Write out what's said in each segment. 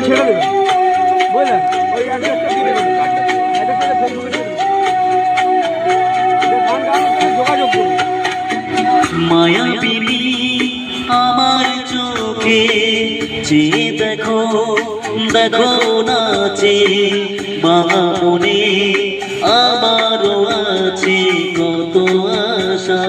ছেড়ে দেবেন বুঝলেন, ওই অ্যাড্রেসটা দিয়ে দেবেন, অ্যাড্রেসটা ফেসবুকে দিয়ে দেবেন, গান গাওয়ার জন্য যোগাযোগ করুন। মায়াবিনী আমার চোখে চেয়ে দেখো, দেখো নাচে বাঙা মনে আমারও আছে কত আশা।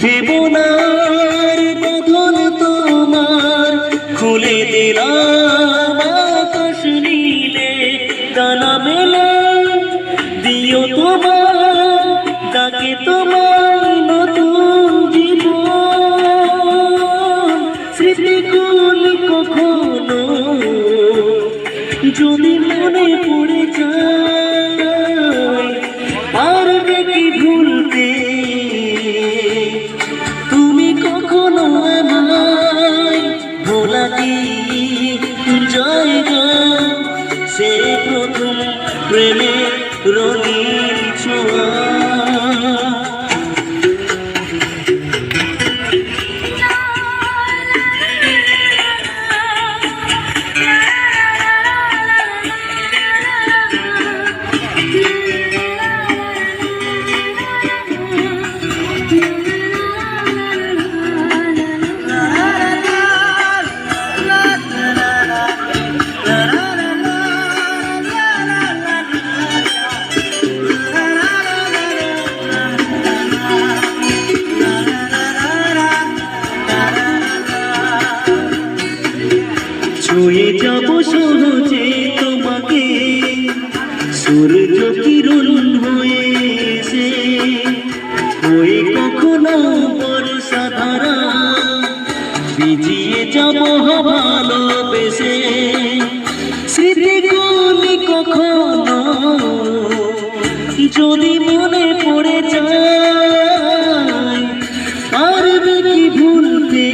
জীবনার বদল তোমার খুলে দিলাম আকাশ নীলে, ডানা মেলে দিও তোমার ডাকে তোমার নতুন জীবন। স্মৃতিগুলি কখনো যদি মনে পড়ে যায়, পারবে কি ভুলতে তুমি কখনো আমায়? ভোলা কি জায়গা সে প্রথম প্রেমের রঙিন ছোঁয়া। ছুঁয়ে যাব সহজে তোমাকে সূর্য কিরণ হয়ে এসে, হয়ে কখনো বর্ষা ধারা ভিজিয়ে যাব ভালোবেসে। স্মৃতিগুলি কখনো যদি মনে পড়ে যায়, পারবে কি ভুলতে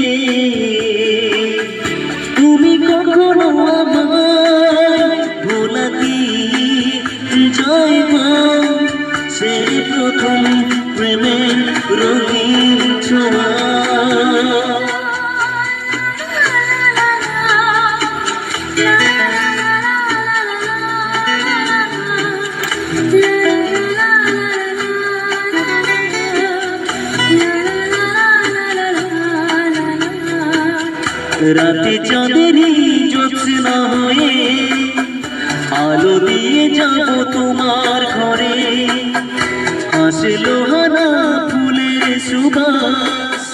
তুমি কখনো আমায়? ভোলা কি জায়গা সে প্রথম প্রেমের রঙিন ছোঁয়া। রাতে চাঁদেরই জ্যোৎস্না হয়ে আলো দিয়ে যাব তোমার ঘরে, হাসলো হানা ফুলের সুবাস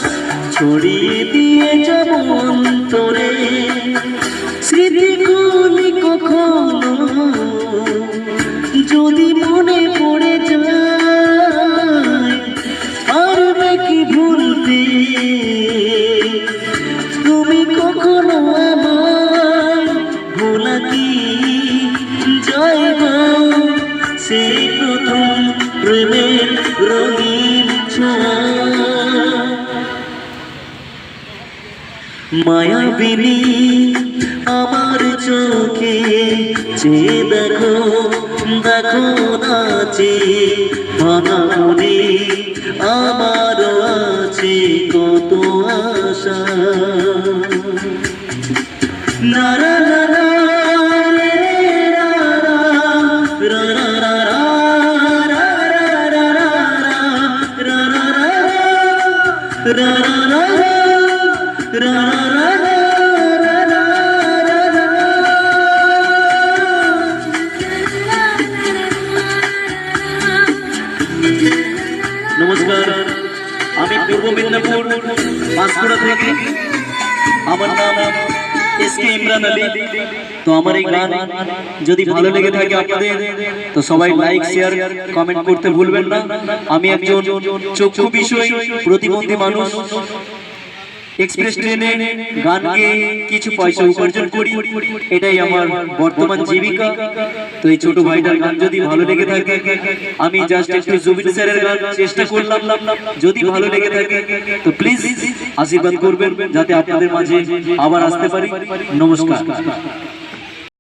ছড়িয়ে দিয়ে যাব অন্তরে। স্মৃতিগুলি কখনো যদি মনে পড়ে যায়, পারবে কি ভুলতে তুমি কখনো আমায়? ভোলা কি জায়গা সেই প্রথম প্রেমের রঙিন ছোঁয়া। মায়াবিনী আমার চোখে চেয়ে দেখো, দেখো নাচে ভাঙা মনে আমারও আছে কত আশা। না না না না নমস্কার, আমি পূর্ব মেদিনীপুর পাঁশকুড়া থেকে, আমার নাম এসকে ইমরান আলী। তো আমার এই গান যদি ভালো লেগে থাকে আপনাদের, তো সবাই লাইক শেয়ার কমেন্ট করতে ভুলবেন না। আমি একজন চক্ষু বিষয় প্রতিবন্ধী মানুষ, এক্সপ্রেস ট্রেনে গান গেয়ে কিছু পয়সা উপার্জন করি, এটাই আমার বর্তমান জীবিকা। তো এই ছোট ভাইটার গান যদি ভালো লেগে থাকে, আমি জাস্ট একটু জুবিন স্যারের গান চেষ্টা করলাম, যদি ভালো লেগে থাকে তো প্লিজ আশীর্বাদ করবেন যাতে আপনাদের মাঝে আবার আসতে পারি। নমস্কার।